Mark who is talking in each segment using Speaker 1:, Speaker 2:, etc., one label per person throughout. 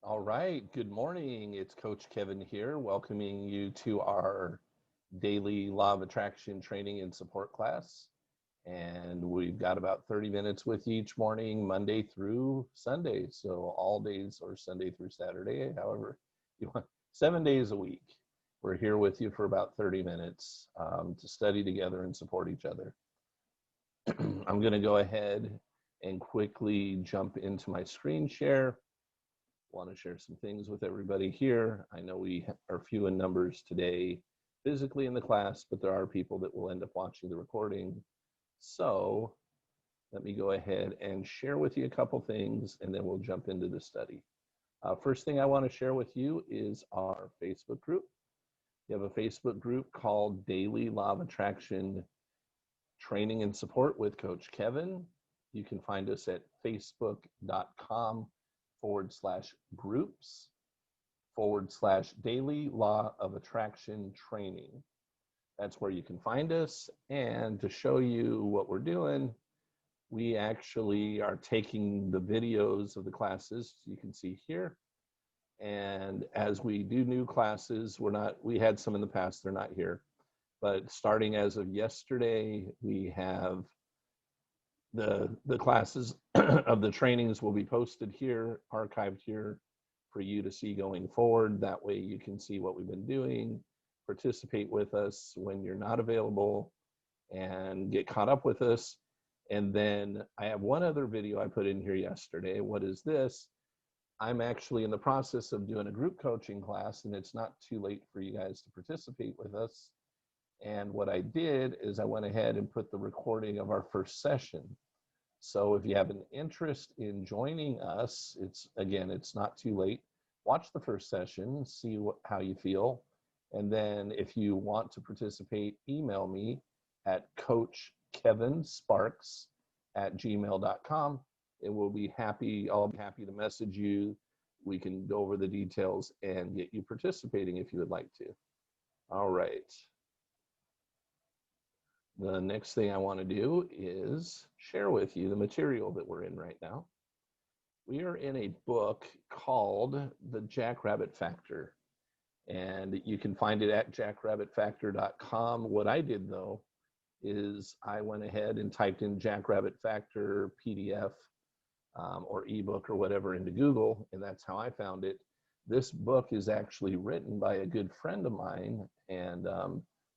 Speaker 1: All right, good morning. It's Coach Kevin here, welcoming you to our daily Law of Attraction training and support class. And we've got about 30 minutes with you each morning, Monday through Sunday. So all days, or Sunday through Saturday, however you want, 7 days a week. We're here with you for about 30 minutes to study together and support each other. I'm going to go ahead and quickly jump into my screen share. Want to share some things with everybody here. I know we are few in numbers today physically in the class, but there are people that will end up watching the recording. So let me go ahead and share with you a couple things, and then we'll jump into the study. First thing I want to share with you is our Facebook group. We have a Facebook group called Daily Law of Attraction Training and Support with Coach Kevin. You can find us at facebook.com/groups/Daily Law of Attraction Training. That's where you can find us. And to show you what we're doing, we actually are taking the videos of the classes you can see here. And as we do new classes, we had some in the past, they're not here. But starting as of yesterday, we have the classes of the trainings will be posted here, archived here for you to see going forward. That way you can see what we've been doing, participate with us when you're not available, and get caught up with us. And then I have one other video I put in here yesterday. What is this? I'm actually in the process of doing a group coaching class, and it's not too late for you guys to participate with us. And what I did is I went ahead and put the recording of our first session. So if you have an interest in joining us, it's not too late. Watch the first session, see how you feel. And then if you want to participate, email me at coachkevinsparks@gmail.com. And I'll be happy to message you. We can go over the details and get you participating if you would like to. All right. The next thing I want to do is share with you the material that we're in right now. We are in a book called The Jackrabbit Factor, and you can find it at jackrabbitfactor.com. What I did, though, is I went ahead and typed in Jackrabbit Factor PDF or ebook or whatever into Google, and that's how I found it. This book is actually written by a good friend of mine, and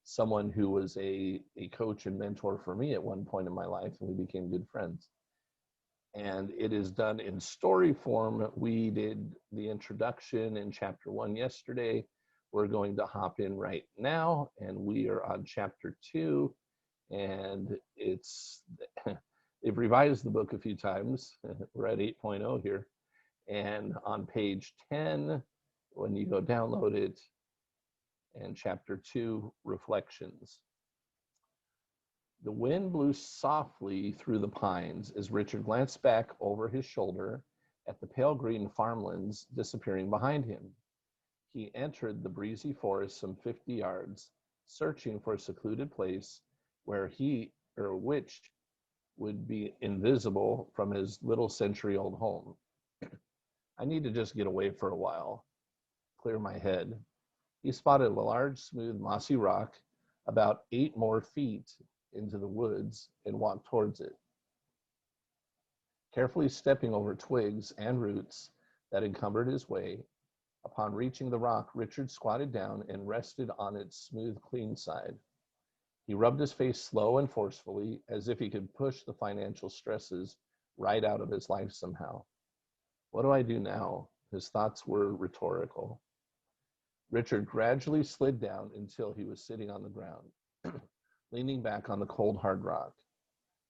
Speaker 1: someone who was a coach and mentor for me at one point in my life, and we became good friends. And it is done in story form. We did the introduction in chapter 1 yesterday. We're going to hop in right now, and we are on chapter 2, and they've revised the book a few times. We're at 8.0 here. And on page 10, when you go download it, and chapter 2, reflections. The wind blew softly through the pines as Richard glanced back over his shoulder at the pale green farmlands disappearing behind him. He entered the breezy forest some 50 yards, searching for a secluded place which would be invisible from his little century-old home. I need to just get away for a while, clear my head. He spotted a large, smooth, mossy rock about 8 more feet into the woods and walked towards it. Carefully stepping over twigs and roots that encumbered his way, upon reaching the rock, Richard squatted down and rested on its smooth, clean side. He rubbed his face slow and forcefully, as if he could push the financial stresses right out of his life somehow. What do I do now? His thoughts were rhetorical. Richard gradually slid down until he was sitting on the ground, leaning back on the cold, hard rock.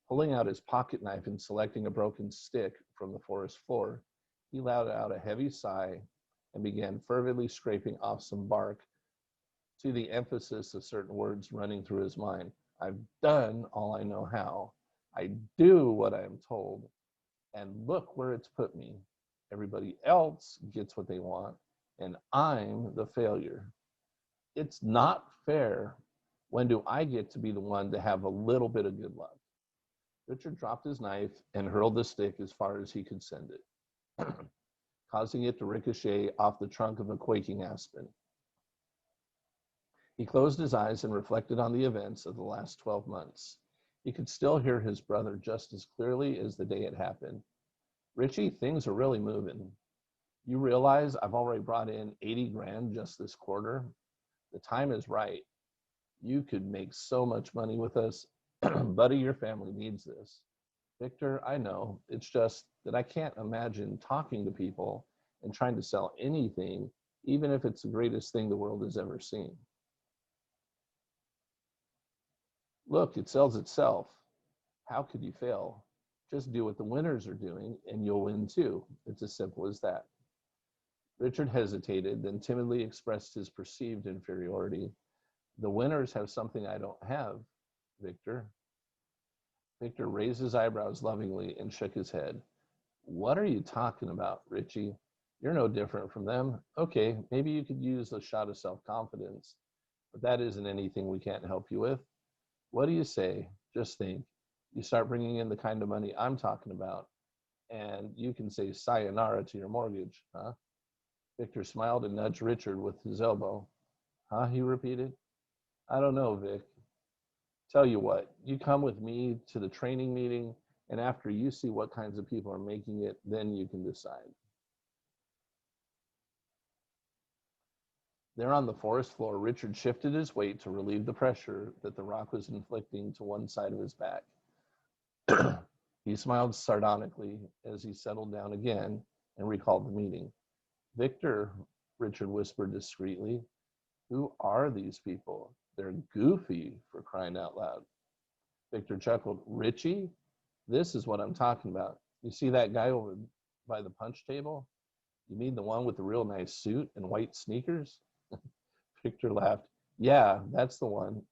Speaker 1: Pulling out his pocket knife and selecting a broken stick from the forest floor, he let out a heavy sigh and began fervently scraping off some bark, to the emphasis of certain words running through his mind. I've done all I know how. I do what I am told. And look where it's put me. Everybody else gets what they want, and I'm the failure. It's not fair. When do I get to be the one to have a little bit of good luck? Richard dropped his knife and hurled the stick as far as he could send it. causing it to ricochet off the trunk of a quaking aspen. He closed his eyes and reflected on the events of the last 12 months. He could still hear his brother just as clearly as the day it happened. Richie, things are really moving. You realize I've already brought in 80 grand just this quarter? The time is right. You could make so much money with us. Buddy, your family needs this. Victor, I know. It's just that I can't imagine talking to people and trying to sell anything, even if it's the greatest thing the world has ever seen. Look, it sells itself. How could you fail? Just do what the winners are doing and you'll win too. It's as simple as that. Richard hesitated, then timidly expressed his perceived inferiority. The winners have something I don't have, Victor. Victor raised his eyebrows lovingly and shook his head. What are you talking about, Richie? You're no different from them. Okay, maybe you could use a shot of self-confidence, but that isn't anything we can't help you with. What do you say? Just think. You start bringing in the kind of money I'm talking about, and you can say sayonara to your mortgage, huh? Victor smiled and nudged Richard with his elbow. Huh, he repeated. I don't know, Vic. Tell you what, you come with me to the training meeting, and after you see what kinds of people are making it, then you can decide. There on the forest floor, Richard shifted his weight to relieve the pressure that the rock was inflicting to one side of his back. He smiled sardonically as he settled down again and recalled the meeting. Victor, Richard whispered discreetly, who are these people? They're goofy, for crying out loud. Victor chuckled. Richie, this is what I'm talking about. You see that guy over by the punch table? You mean the one with the real nice suit and white sneakers? Victor laughed. Yeah, that's the one.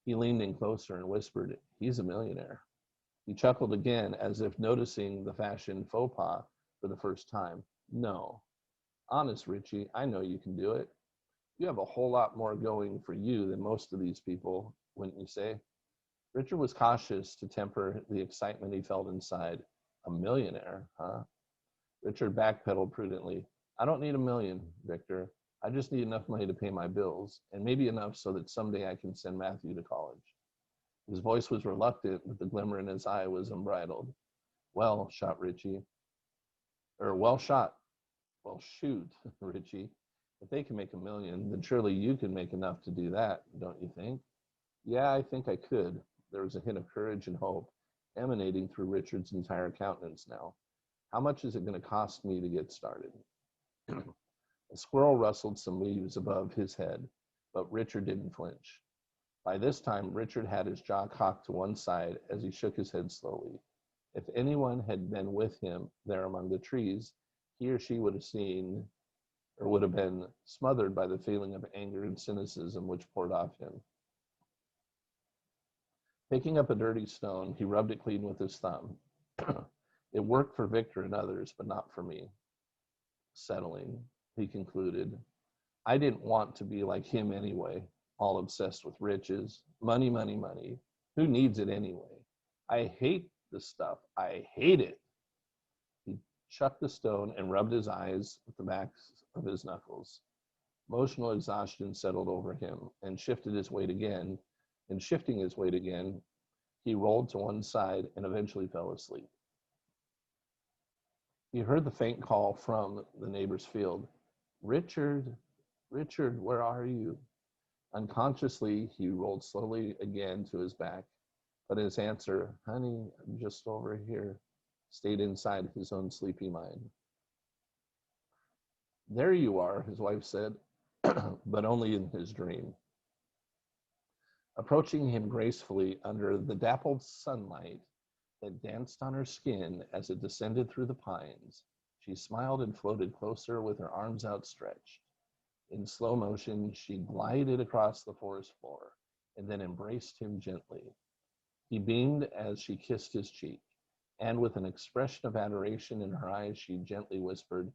Speaker 1: He leaned in closer and whispered, he's a millionaire. He chuckled again as if noticing the fashion faux pas for the first time. No. Honest, Richie, I know you can do it. You have a whole lot more going for you than most of these people, wouldn't you say? Richard was cautious to temper the excitement he felt inside. A millionaire, huh? Richard backpedaled prudently. I don't need $1 million, Victor. I just need enough money to pay my bills, and maybe enough so that someday I can send Matthew to college. His voice was reluctant, but the glimmer in his eye was unbridled. Well shot, Richie. Well shot. Well, shoot, Richie. If they can make $1 million, then surely you can make enough to do that, don't you think? Yeah, I think I could. There was a hint of courage and hope emanating through Richard's entire countenance now. How much is it going to cost me to get started? A squirrel rustled some leaves above his head, but Richard didn't flinch. By this time, Richard had his jaw cocked to one side as he shook his head slowly. If anyone had been with him there among the trees, he or she would have seen or would have been smothered by the feeling of anger and cynicism which poured off him. Picking up a dirty stone, he rubbed it clean with his thumb. It worked for Victor and others, but not for me. Settling, he concluded. I didn't want to be like him anyway, all obsessed with riches. Money, money, money. Who needs it anyway? I hate the stuff. I hate it. He chucked the stone and rubbed his eyes with the backs of his knuckles. Emotional exhaustion settled over him, and shifting his weight again, he rolled to one side and eventually fell asleep. He heard the faint call from the neighbor's field. Richard, Richard, where are you? Unconsciously, he rolled slowly again to his back, but his answer, honey, I'm just over here, stayed inside his own sleepy mind. There you are, his wife said, but only in his dream. Approaching him gracefully under the dappled sunlight that danced on her skin as it descended through the pines, she smiled and floated closer with her arms outstretched. In slow motion, she glided across the forest floor and then embraced him gently. He beamed as she kissed his cheek, and with an expression of adoration in her eyes, she gently whispered,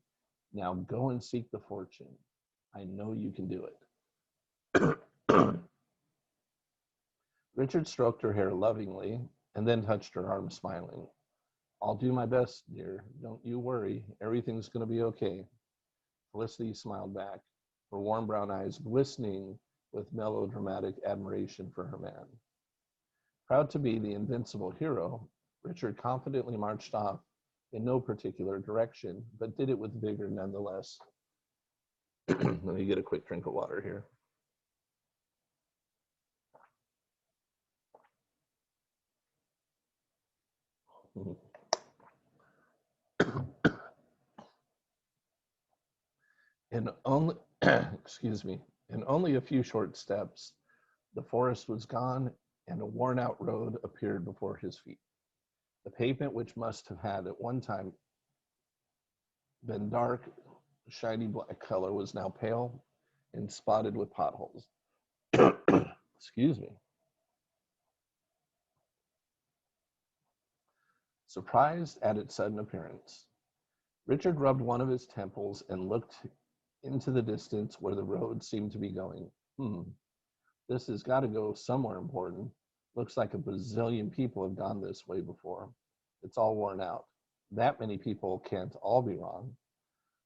Speaker 1: now go and seek the fortune. I know you can do it. Richard stroked her hair lovingly and then touched her arm, smiling. I'll do my best, dear. Don't you worry. Everything's going to be okay. Felicity smiled back, her warm brown eyes glistening with melodramatic admiration for her man. Proud to be the invincible hero, Richard confidently marched off in no particular direction, but did it with vigor nonetheless. Let me get a quick drink of water here. In only, excuse me, in only a few short steps, the forest was gone and a worn out road appeared before his feet. The pavement, which must have had at one time been dark, shiny black color, was now pale and spotted with potholes. Excuse me. Surprised at its sudden appearance, Richard rubbed one of his temples and looked into the distance where the road seemed to be going. This has got to go somewhere important. Looks like a bazillion people have gone this way before. It's all worn out. That many people can't all be wrong.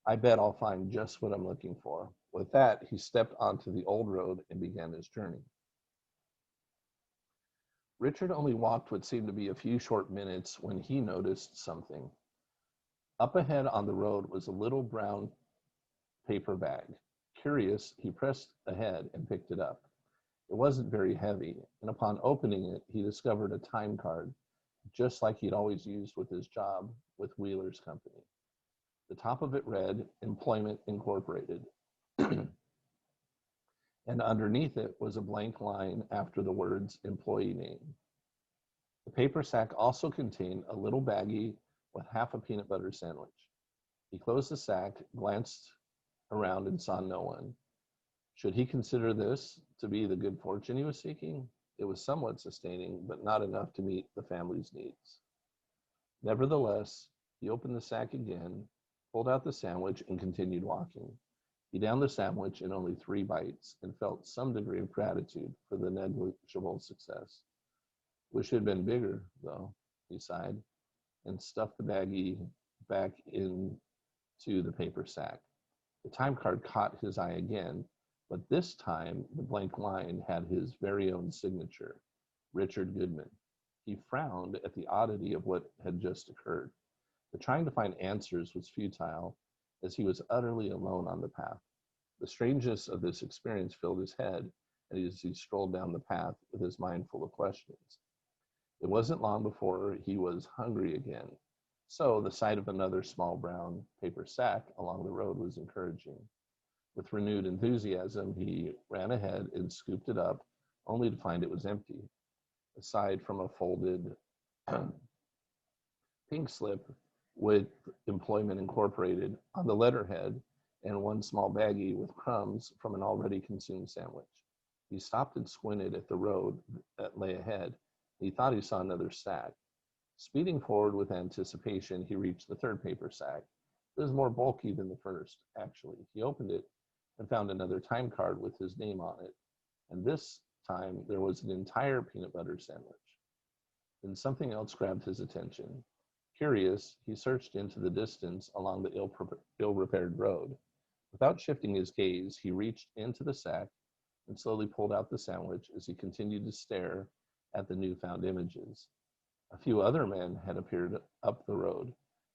Speaker 1: I bet I'll find just what I'm looking for. With that, he stepped onto the old road and began his journey. Richard only walked what seemed to be a few short minutes when he noticed something. Up ahead on the road was a little brown paper bag. Curious, he pressed ahead and picked it up. It wasn't very heavy, and upon opening it, he discovered a time card, just like he'd always used with his job with Wheeler's company. The top of it read, Employment Incorporated. And underneath it was a blank line after the words employee name. The paper sack also contained a little baggie with half a peanut butter sandwich. He closed the sack, glanced around, and saw no one. Should he consider this to be the good fortune he was seeking? It was somewhat sustaining, but not enough to meet the family's needs. Nevertheless, he opened the sack again, pulled out the sandwich, and continued walking. He downed the sandwich in only 3 bites and felt some degree of gratitude for the negligible success. Wish it had been bigger, though, he sighed, and stuffed the baggie back into the paper sack. The time card caught his eye again, but this time the blank line had his very own signature, Richard Goodman. He frowned at the oddity of what had just occurred, but trying to find answers was futile, as he was utterly alone on the path. The strangeness of this experience filled his head as he strolled down the path with his mind full of questions. It wasn't long before he was hungry again, so the sight of another small brown paper sack along the road was encouraging. With renewed enthusiasm, he ran ahead and scooped it up, only to find it was empty. Aside from a folded pink slip with Employment Incorporated on the letterhead and one small baggie with crumbs from an already consumed sandwich. He stopped and squinted at the road that lay ahead. He thought he saw another sack. Speeding forward with anticipation, he reached the third paper sack. It was more bulky than the first, actually. He opened it and found another time card with his name on it. And this time, there was an entire peanut butter sandwich. Then something else grabbed his attention. Curious, he searched into the distance along the ill-repaired road. Without shifting his gaze, he reached into the sack and slowly pulled out the sandwich as he continued to stare at the newfound images. A few other men had appeared up the road,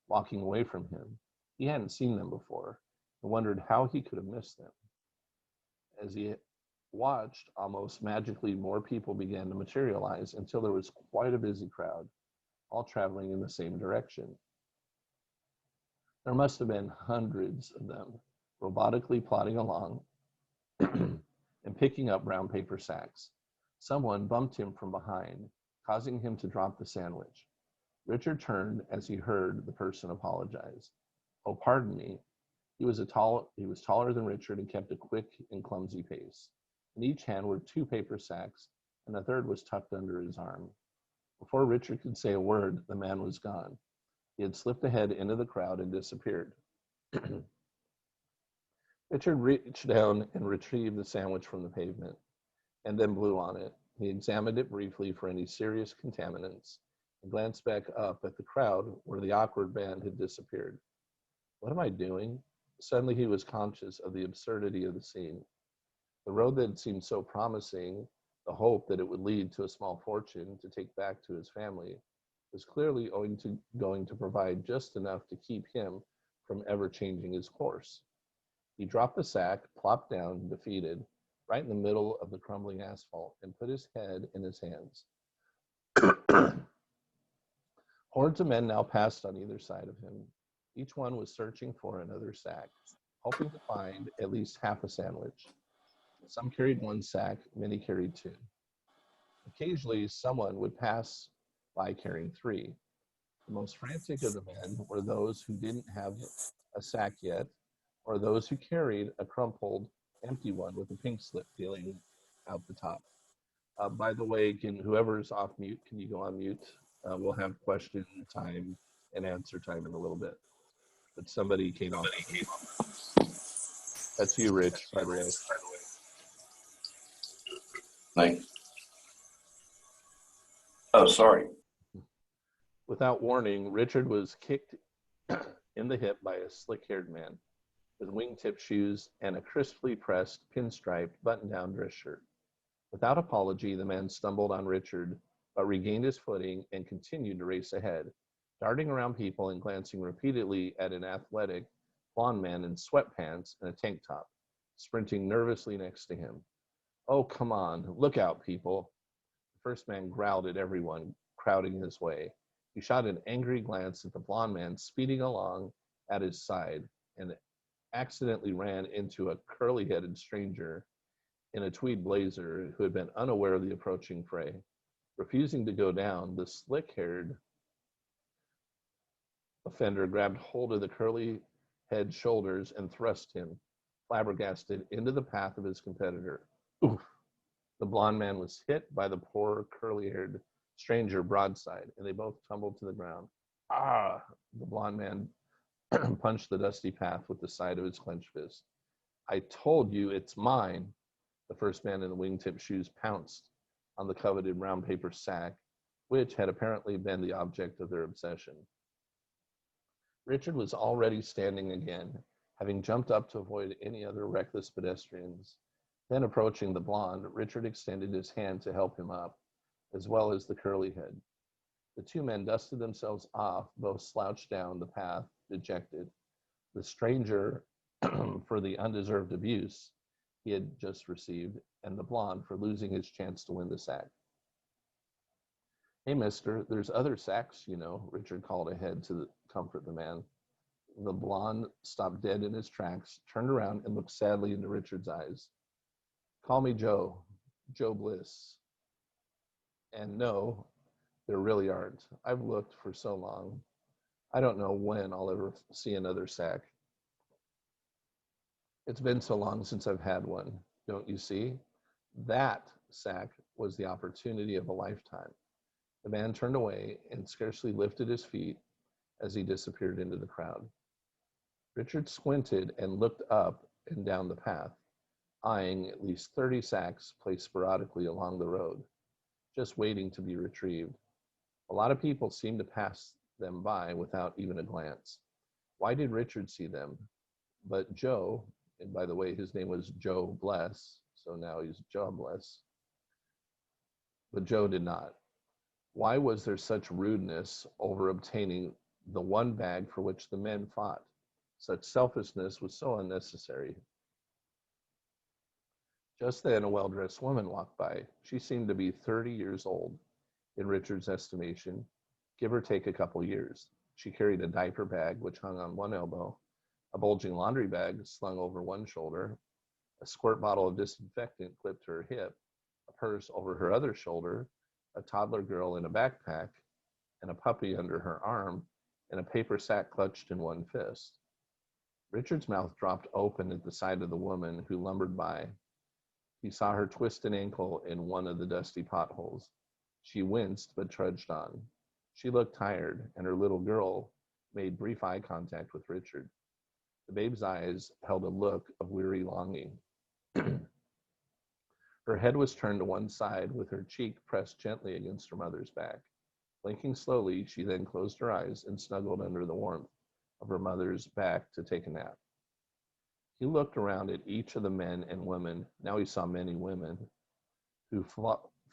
Speaker 1: walking away from him. He hadn't seen them before and wondered how he could have missed them. As he watched, almost magically, more people began to materialize until there was quite a busy crowd, all traveling in the same direction. There must have been hundreds of them, robotically plodding along and picking up brown paper sacks. Someone bumped him from behind, causing him to drop the sandwich. Richard turned as he heard the person apologize. Oh, pardon me. He was taller than Richard and kept a quick and clumsy pace. In each hand were 2 paper sacks, and a third was tucked under his arm. Before Richard could say a word, the man was gone. He had slipped ahead into the crowd and disappeared. Richard reached down and retrieved the sandwich from the pavement, and then blew on it. He examined it briefly for any serious contaminants and glanced back up at the crowd where the awkward band had disappeared. What am I doing? Suddenly he was conscious of the absurdity of the scene. The road that had seemed so promising, the hope that it would lead to a small fortune to take back to his family, was clearly going to provide just enough to keep him from ever changing his course. He dropped the sack, plopped down, defeated, right in the middle of the crumbling asphalt, and put his head in his hands. Hordes of men now passed on either side of him. Each one was searching for another sack, hoping to find at least half a sandwich. Some carried one sack, many carried two. Occasionally, someone would pass by carrying three. The most frantic of the men were those who didn't have a sack yet, or those who carried a crumpled, empty one with a pink slip peeling out the top. By the way, whoever's off mute, can you go on mute? We'll have question time and answer time in a little bit. But somebody came off. That's you, Rich, by the way.
Speaker 2: Like, oh, sorry.
Speaker 1: Without warning, Richard was kicked in the hip by a slick-haired man with wingtip shoes and a crisply pressed, pinstriped, button-down dress shirt. Without apology, the man stumbled on Richard, but regained his footing and continued to race ahead, darting around people and glancing repeatedly at an athletic blond man in sweatpants and a tank top, sprinting nervously next to him. Oh, come on, look out, people. The first man growled at everyone crowding his way. He shot an angry glance at the blond man speeding along at his side and accidentally ran into a curly-headed stranger in a tweed blazer who had been unaware of the approaching fray. Refusing to go down, the slick-haired offender grabbed hold of the curly-head shoulders and thrust him, flabbergasted, into the path of his competitor. Oof! The blond man was hit by the poor curly-haired stranger broadside, and they both tumbled to the ground. Ah! The blond man punched the dusty path with the side of his clenched fist. I told you it's mine. The first man in the wingtip shoes pounced on the coveted brown paper sack, which had apparently been the object of their obsession. Richard was already standing again, having jumped up to avoid any other reckless pedestrians. Then approaching the blonde, Richard extended his hand to help him up, as well as the curly head. The two men dusted themselves off, both slouched down the path, dejected. The stranger for the undeserved abuse he had just received, and the blonde for losing his chance to win the sack. Hey, mister, there's other sacks, you know, Richard called ahead to comfort the man. The blonde stopped dead in his tracks, turned around, and looked sadly into Richard's eyes. Call me Joe Bliss. And no, there really aren't. I've looked for so long. I don't know when I'll ever see another sack. It's been so long since I've had one, don't you see? That sack was the opportunity of a lifetime. The man turned away and scarcely lifted his feet as he disappeared into the crowd. Richard squinted and looked up and down the path, eyeing at least 30 sacks placed sporadically along the road, just waiting to be retrieved. A lot of people seemed to pass them by without even a glance. Why did Richard see them? But Joe, and by the way, his name was Joe Bless, so now he's Joe Bless, but Joe did not. Why was there such rudeness over obtaining the one bag for which the men fought? Such selfishness was so unnecessary. Just then, a well-dressed woman walked by. She seemed to be 30 years old, in Richard's estimation, give or take a couple years. She carried a diaper bag, which hung on one elbow, a bulging laundry bag slung over one shoulder, a squirt bottle of disinfectant clipped to her hip, a purse over her other shoulder, a toddler girl in a backpack, and a puppy under her arm, and a paper sack clutched in one fist. Richard's mouth dropped open at the sight of the woman who lumbered by. He saw her twist an ankle in one of the dusty potholes. She winced but trudged on. She looked tired, and her little girl made brief eye contact with Richard. The babe's eyes held a look of weary longing. Her head was turned to one side with her cheek pressed gently against her mother's back. Blinking slowly, she then closed her eyes and snuggled under the warmth of her mother's back to take a nap. He looked around at each of the men and women. Now he saw many women who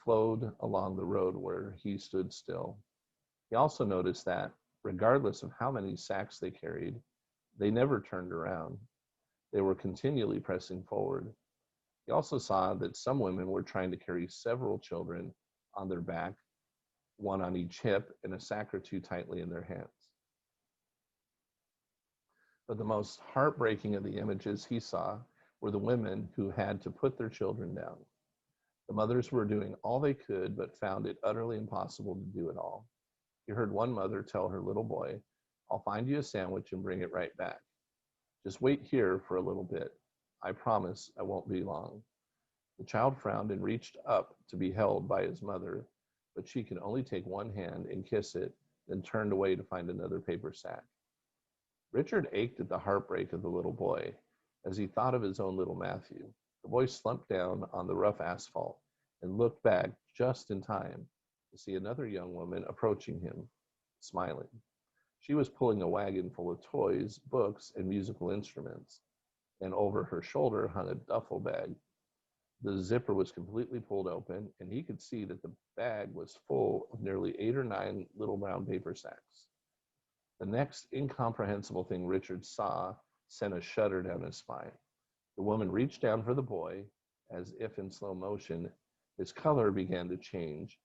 Speaker 1: flowed along the road where he stood still. He also noticed that, regardless of how many sacks they carried, they never turned around. They were continually pressing forward. He also saw that some women were trying to carry several children on their back, one on each hip, and a sack or two tightly in their hands. But the most heartbreaking of the images he saw were the women who had to put their children down. The mothers were doing all they could, but found it utterly impossible to do it all. He heard one mother tell her little boy, "I'll find you a sandwich and bring it right back. Just wait here for a little bit. I promise I won't be long." The child frowned and reached up to be held by his mother, but she could only take one hand and kiss it, then turned away to find another paper sack. Richard ached at the heartbreak of the little boy as he thought of his own little Matthew. The boy slumped down on the rough asphalt and looked back just in time to see another young woman approaching him, smiling. She was pulling a wagon full of toys, books, and musical instruments, and over her shoulder hung a duffel bag. The zipper was completely pulled open, and he could see that the bag was full of nearly 8 or 9 little brown paper sacks. The next incomprehensible thing Richard saw sent a shudder down his spine. The woman reached down for the boy, as if in slow motion. His color began to change,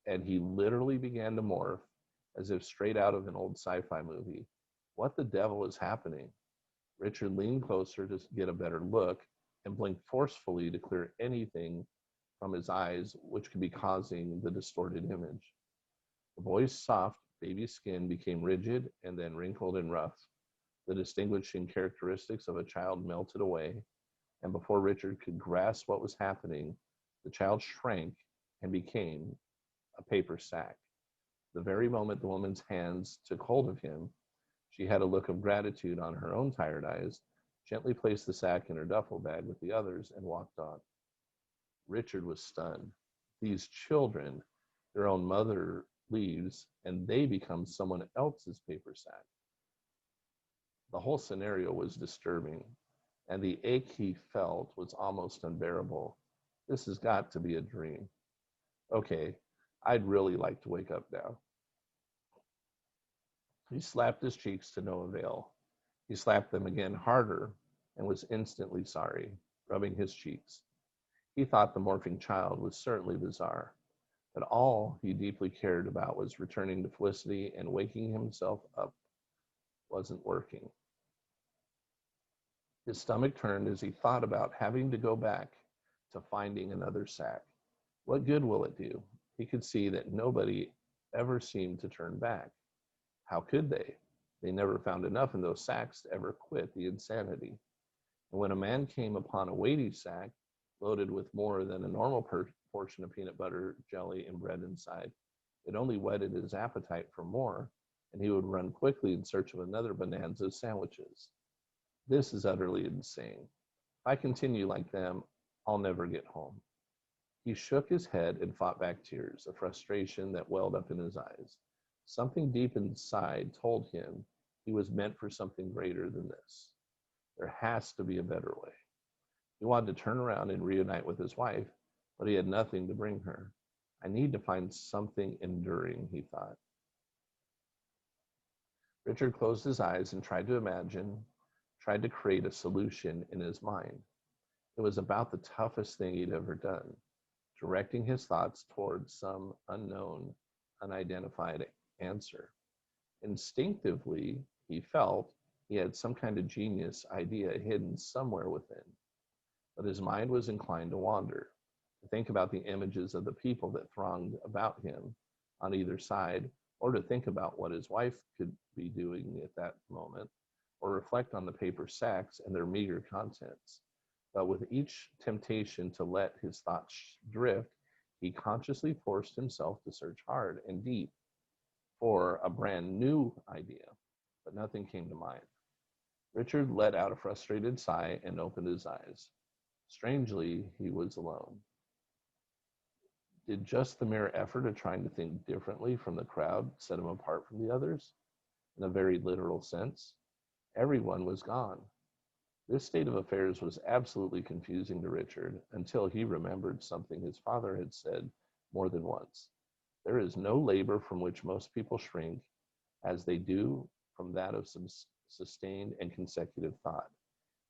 Speaker 1: and he literally began to morph, as if straight out of an old sci-fi movie. What the devil is happening? Richard leaned closer to get a better look and blinked forcefully to clear anything from his eyes which could be causing the distorted image. The boy's soft, baby skin became rigid and then wrinkled and rough. The distinguishing characteristics of a child melted away, and before Richard could grasp what was happening, the child shrank and became a paper sack. The very moment the woman's hands took hold of him, she had a look of gratitude on her own tired eyes, gently placed the sack in her duffel bag with the others, and walked on. Richard was stunned. These children, their own mother leaves, and they become someone else's paper sack. The whole scenario was disturbing, and the ache he felt was almost unbearable. This has got to be a dream. Okay, I'd really like to wake up now. He slapped his cheeks to no avail. He slapped them again harder and was instantly sorry, rubbing his cheeks. He thought the morphing child was certainly bizarre, but all he deeply cared about was returning to Felicity, and waking himself up wasn't working. His stomach turned as he thought about having to go back to finding another sack. What good will it do? He could see that nobody ever seemed to turn back. How could they? They never found enough in those sacks to ever quit the insanity. And when a man came upon a weighty sack loaded with more than a normal portion of peanut butter, jelly, and bread inside, it only whetted his appetite for more, and he would run quickly in search of another bonanza of sandwiches. This is utterly insane. If I continue like them, I'll never get home. He shook his head and fought back tears, a frustration that welled up in his eyes. Something deep inside told him he was meant for something greater than this. There has to be a better way. He wanted to turn around and reunite with his wife, but he had nothing to bring her. I need to find something enduring, he thought. Richard closed his eyes and tried to create a solution in his mind. It was about the toughest thing he'd ever done, directing his thoughts towards some unknown, unidentified answer. Instinctively, he felt he had some kind of genius idea hidden somewhere within, but his mind was inclined to wander, to think about the images of the people that thronged about him on either side, or to think about what his wife could be doing at that moment, or reflect on the paper sacks and their meager contents. But with each temptation to let his thoughts drift, he consciously forced himself to search hard and deep for a brand new idea, but nothing came to mind. Richard let out a frustrated sigh and opened his eyes. Strangely, he was alone. Did just the mere effort of trying to think differently from the crowd set him apart from the others? In a very literal sense, everyone was gone. This state of affairs was absolutely confusing to Richard until he remembered something his father had said more than once. There is no labor from which most people shrink as they do from that of some sustained and consecutive thought.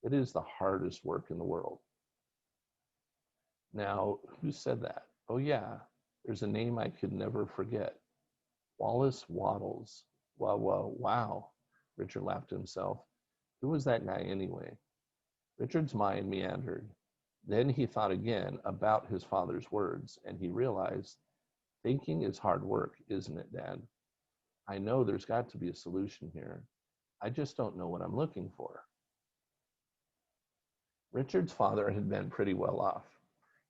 Speaker 1: It is the hardest work in the world. Now, who said that? Oh, yeah, there's a name I could never forget. Wallace Wattles. Wow. Richard laughed to himself. Who was that guy anyway? Richard's mind meandered. Then he thought again about his father's words, and he realized thinking is hard work, isn't it, Dad? I know there's got to be a solution here. I just don't know what I'm looking for. Richard's father had been pretty well off.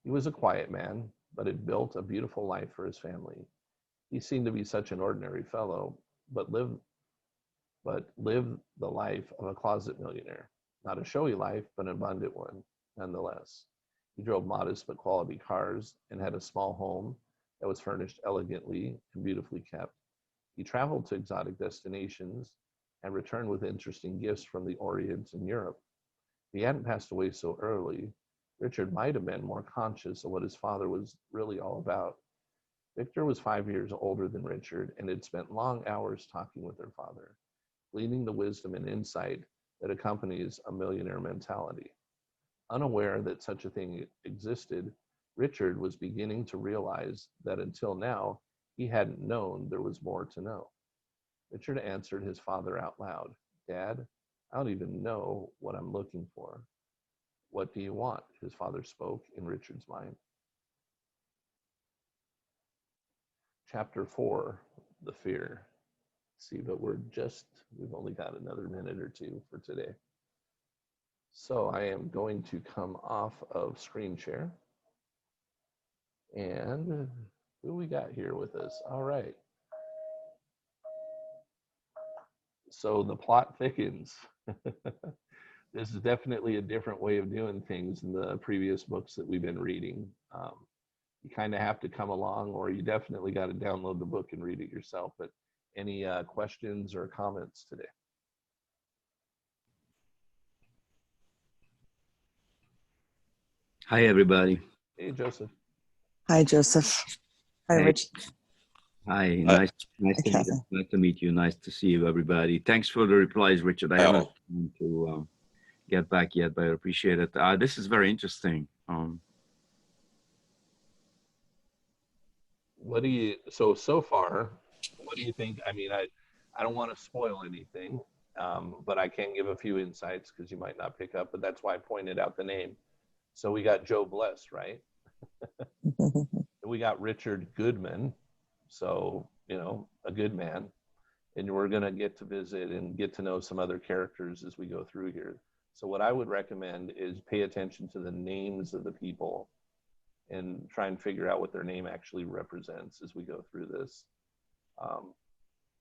Speaker 1: He was a quiet man, but had built a beautiful life for his family. He seemed to be such an ordinary fellow, but lived the life of a closet millionaire. Not a showy life, but an abundant one, nonetheless. He drove modest but quality cars and had a small home that was furnished elegantly and beautifully kept. He traveled to exotic destinations and returned with interesting gifts from the Orient and Europe. If he hadn't passed away so early, Richard might have been more conscious of what his father was really all about. Victor was 5 years older than Richard and had spent long hours talking with their father, gleaning the wisdom and insight that accompanies a millionaire mentality. Unaware that such a thing existed, Richard was beginning to realize that until now, he hadn't known there was more to know. Richard answered his father out loud. Dad, I don't even know what I'm looking for. What do you want? His father spoke in Richard's mind. Chapter 4, The Fear. See, but we've only got another minute or two for today. So I am going to come off of screen share. And who we got here with us? All right. So the plot thickens. This is definitely a different way of doing things than the previous books that we've been reading. You kind of have to come along, or you definitely got to download the book and read it yourself. But any questions or comments today?
Speaker 3: Hi, everybody.
Speaker 1: Hey, Joseph.
Speaker 4: Hi, Joseph. Hi,
Speaker 3: Hey.
Speaker 4: Rich.
Speaker 3: Hi, nice to meet you. Nice to see you, everybody. Thanks for the replies, Richard. I haven't time to get back yet, but I appreciate it. This is very interesting.
Speaker 1: What do you so far? What do you think? I mean, I don't want to spoil anything, but I can give a few insights because you might not pick up. But that's why I pointed out the name. So we got Joe Bless, right? We got Richard Goodman, so a good man, and we're gonna get to visit and get to know some other characters as we go through here. So what I would recommend is pay attention to the names of the people and try and figure out what their name actually represents as we go through this.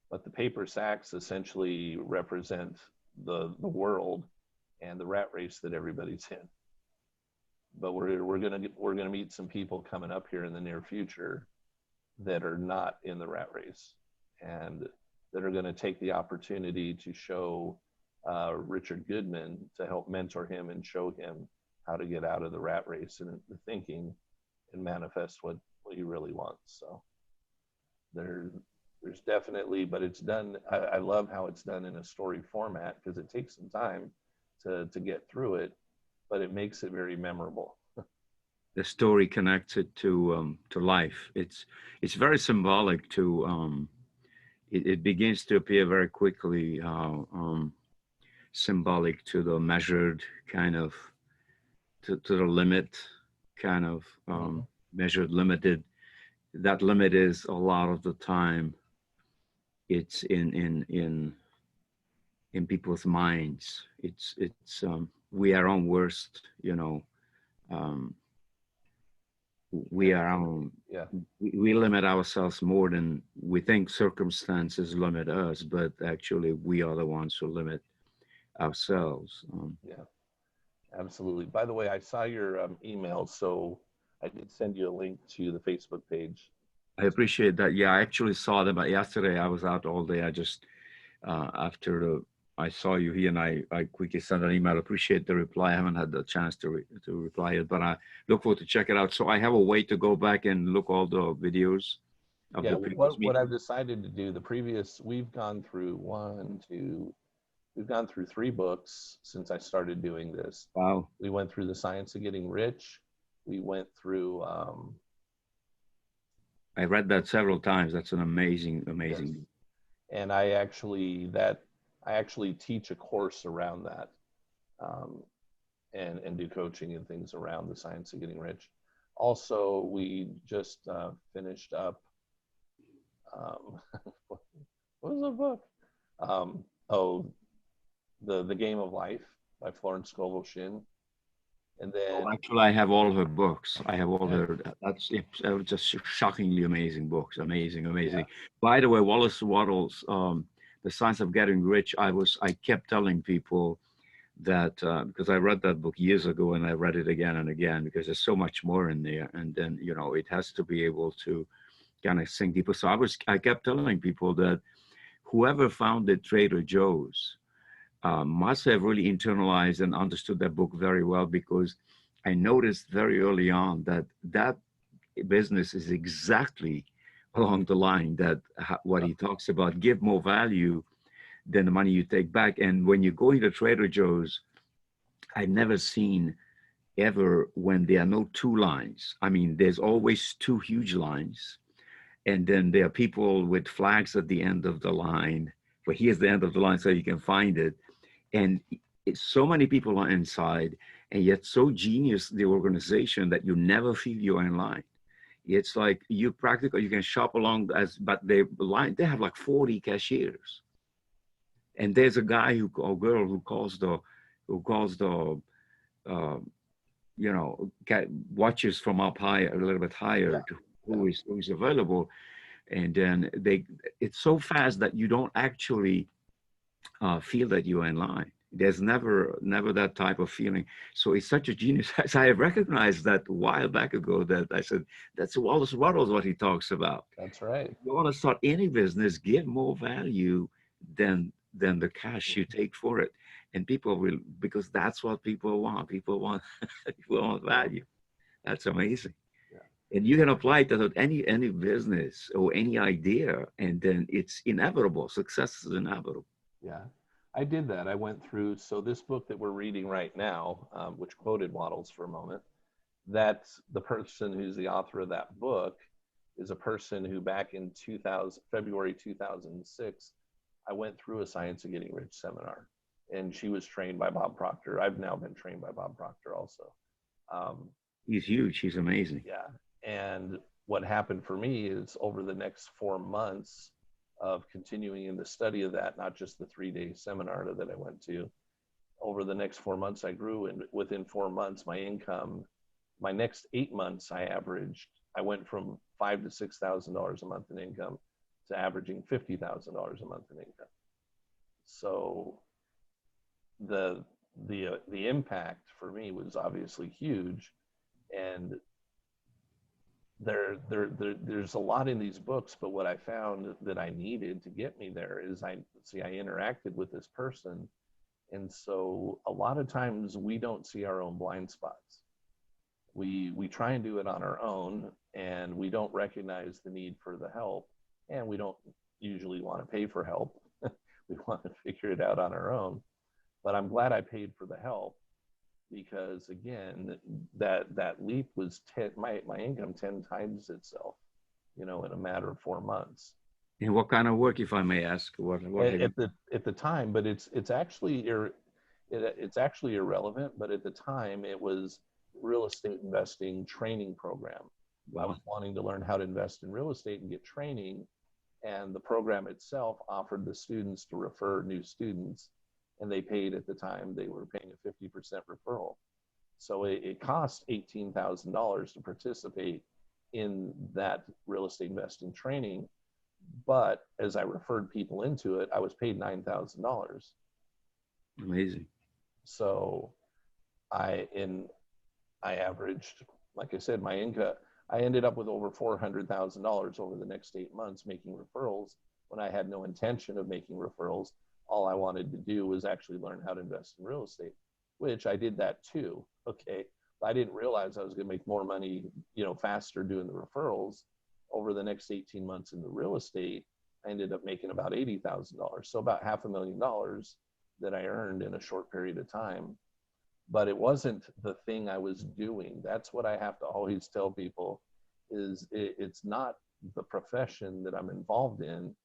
Speaker 1: But the paper sacks essentially represent the world and the rat race that everybody's in. But we're gonna meet some people coming up here in the near future that are not in the rat race and that are going to take the opportunity to show Richard Goodman to help mentor him and show him how to get out of the rat race and the thinking and manifest what he really wants. So there's definitely, but it's done. I love how it's done in a story format because it takes some time to get through it, but it makes it very memorable.
Speaker 3: The story connects it to life. It's very symbolic to. It begins to appear very quickly. Symbolic to the measured kind of to the limit kind of measured, limited. That limit is a lot of the time. It's in people's minds. It's we are our worst, we are our, we limit ourselves more than we think circumstances limit us, but actually we are the ones who limit ourselves.
Speaker 1: Yeah, absolutely. By the way, I saw your email. So I did send you a link to the Facebook page.
Speaker 3: I appreciate that. Yeah, I actually saw them. Yesterday, I was out all day. I just after I saw you here, and I quickly sent an email. Appreciate the reply. I haven't had the chance to reply yet, but I look forward to check it out. So I have a way to go back and look all the videos of
Speaker 1: Yeah,
Speaker 3: the previous
Speaker 1: what I've
Speaker 3: meeting.
Speaker 1: decided to do, we've gone through we've gone through 3 books since I started doing this.
Speaker 3: Wow.
Speaker 1: We went through The Science of Getting Rich. We went through,
Speaker 3: I read that several times. That's an amazing,
Speaker 1: yes.
Speaker 3: amazing.
Speaker 1: And I actually teach a course around that, and do coaching and things around The Science of Getting Rich. Also, we just finished up, what was the book? The Game of Life by Florence Scovel Shinn. And then
Speaker 3: Oh, actually, I have all her books. I have all
Speaker 1: Yeah.
Speaker 3: her. That's just shockingly amazing books. Amazing, amazing.
Speaker 1: Yeah.
Speaker 3: By the way, Wallace Wattles, The Science of Getting Rich. I kept telling people that because I read that book years ago and I read it again and again because there's so much more in there. And then it has to be able to kind of sink deeper. So I kept telling people that whoever founded Trader Joe's must have really internalized and understood that book very well, because I noticed very early on that business is exactly along the line that what he talks about: give more value than the money you take back. And when you go into Trader Joe's, I've never seen ever when there are no 2 lines. I mean, there's always 2 huge lines, and then there are people with flags at the end of the line. But here's the end of the line so you can find it. And so many people are inside, and yet so genius the organization that you never feel you're in line. It's like you can shop along but they have like 40 cashiers, and there's a guy or girl who calls the uh, watches from up higher, a little bit higher, to who is available, and then it's so fast that you don't actually feel that you're in line. There's never that type of feeling. So it's such a genius. So I recognized that a while back ago that I said, that's Wallace Wattles what he talks about.
Speaker 1: That's right.
Speaker 3: If you want to start any business, give more value than the cash you take for it. And people will, because that's what people want. People want value. That's amazing. And you can apply it to any business or any idea, and then it's inevitable. Success is inevitable.
Speaker 1: Yeah, I did that. I went through, so this book that we're reading right now, which quoted Wattles for a moment, that's the person who's the author of that book is a person who back in February 2006, I went through a Science of Getting Rich seminar, and she was trained by Bob Proctor. I've now been trained by Bob Proctor also.
Speaker 3: He's huge. He's amazing.
Speaker 1: Yeah. And what happened for me is over the next 4 months of continuing in the study of that, not just the 3-day seminar that I went to, over the next 4 months, I grew. And within 4 months, my income, my next 8 months, I went from $5,000 to $6,000 a month in income to averaging $50,000 a month in income. So the impact for me was obviously huge. And there's a lot in these books, but what I found that I needed to get me there is I interacted with this person. And so a lot of times we don't see our own blind spots. We try and do it on our own, and we don't recognize the need for the help, and we don't usually want to pay for help. We want to figure it out on our own. But I'm glad I paid for the help, because again, that leap was my income 10 times itself, in a matter of 4 months.
Speaker 3: And what kind of work, if I may ask? What
Speaker 1: at the time, but it's actually irrelevant. But at the time, it was real estate investing training program. Wow. I was wanting to learn how to invest in real estate and get training, and the program itself offered the students to refer new students. And they paid, at the time, they were paying a 50% referral. So it cost $18,000 to participate in that real estate investing training. But as I referred people into it, I was paid $9,000.
Speaker 3: Amazing.
Speaker 1: So I averaged like I said, my income, I ended up with over $400,000 over the next 8 months making referrals when I had no intention of making referrals. All I wanted to do was actually learn how to invest in real estate, which I did that too. Okay. But I didn't realize I was going to make more money, faster doing the referrals. Over the next 18 months in the real estate, I ended up making about $80,000. So about $500,000 that I earned in a short period of time. But it wasn't the thing I was doing. That's what I have to always tell people is it's not the profession that I'm involved in,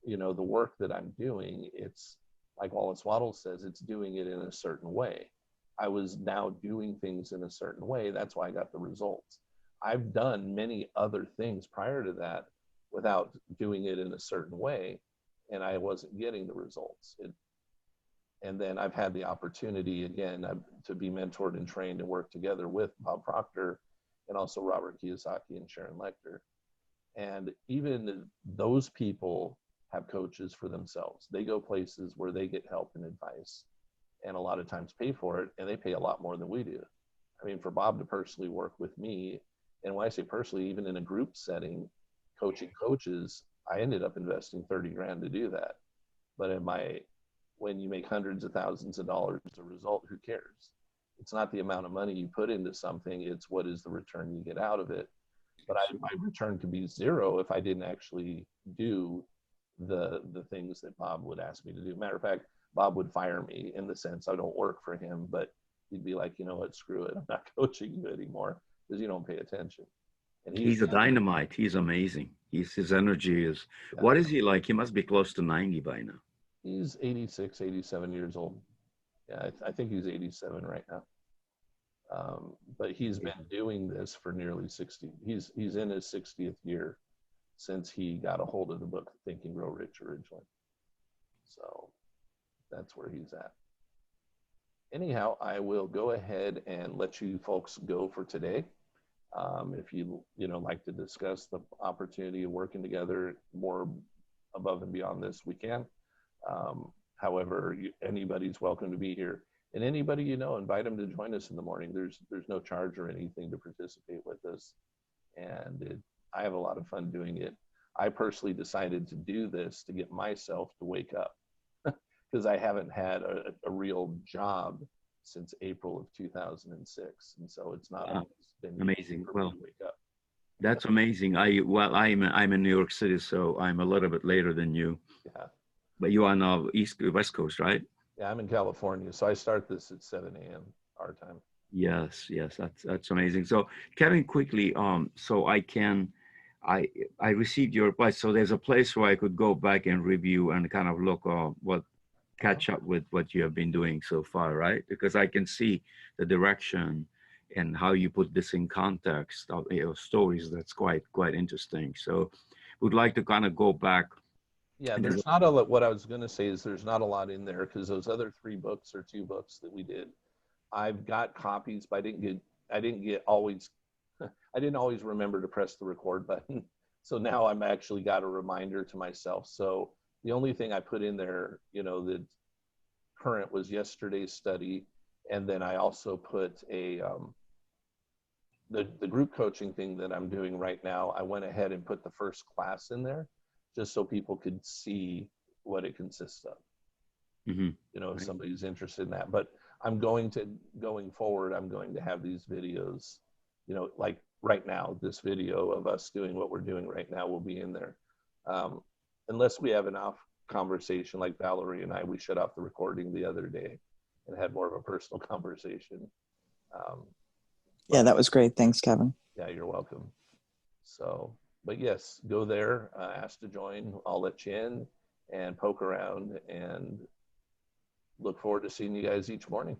Speaker 1: the work that I'm doing. It's like Wallace Waddle says, it's doing it in a certain way. I was now doing things in a certain way. That's why I got the results. I've done many other things prior to that without doing it in a certain way, and I wasn't getting the results. And then I've had the opportunity again to be mentored and trained and work together with Bob Proctor and also Robert Kiyosaki and Sharon Lechter. And even those people have coaches for themselves. They go places where they get help and advice and a lot of times pay for it, and they pay a lot more than we do. I mean, for Bob to personally work with me, and when I say personally, even in a group setting, coaching coaches, I ended up investing 30 grand to do that. But when you make hundreds of thousands of dollars as a result, who cares? It's not the amount of money you put into something, it's what is the return you get out of it. But my return could be zero if I didn't actually do the things that Bob would ask me to do. Matter of fact, Bob would fire me in the sense I don't work for him, but he'd be like, you know what, screw it. I'm not coaching you anymore because you don't pay attention. And
Speaker 3: He's a dynamite. He's amazing. His energy is, what is he like? He must be close to 90 by now.
Speaker 1: He's 86, 87 years old. Yeah, I think he's 87 right now. But he's been doing this for nearly 60. He's in his 60th year since he got a hold of the book Think and Grow Rich originally. So that's where he's at. Anyhow, I will go ahead and let you folks go for today. If you like to discuss the opportunity of working together more above and beyond this, we can. However, anybody's welcome to be here. And anybody invite them to join us in the morning. There's no charge or anything to participate with us. And I have a lot of fun doing it. I personally decided to do this to get myself to wake up because I haven't had a real job since April of 2006. And so it's not been
Speaker 3: amazing. Well,
Speaker 1: to wake up.
Speaker 3: That's amazing. I'm in New York City, so I'm a little bit later than you.
Speaker 1: Yeah.
Speaker 3: But you are now West Coast, right?
Speaker 1: Yeah, I'm in California, so I start this at 7 a.m. our time.
Speaker 3: Yes, that's amazing. So Kevin, quickly, so I received your advice. So there's a place where I could go back and review and kind of look catch up with what you have been doing so far, right? Because I can see the direction and how you put this in context of stories. That's quite interesting. So would like to kind of go back.
Speaker 1: Yeah, there's not a lot. What I was going to say is there's not a lot in there because those other 3 books or 2 books that we did, I've got copies, but I didn't always remember to press the record button. So now I'm actually got a reminder to myself. So the only thing I put in there, the current was yesterday's study, and then I also put the group coaching thing that I'm doing right now. I went ahead and put the first class in there, just so people could see what it consists of.
Speaker 3: Mm-hmm.
Speaker 1: If somebody's interested in that. But going forward, I'm going to have these videos, like right now, this video of us doing what we're doing right now will be in there. Unless we have an off conversation like Valerie and we shut off the recording the other day and had more of a personal conversation.
Speaker 4: Yeah, that was great. Thanks, Kevin.
Speaker 1: Yeah, you're welcome. So, but yes, go there, ask to join. I'll let you in and poke around and look forward to seeing you guys each morning.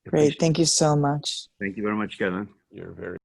Speaker 4: Great. Thank you so much.
Speaker 3: Thank you very much, Kevin.
Speaker 1: You're very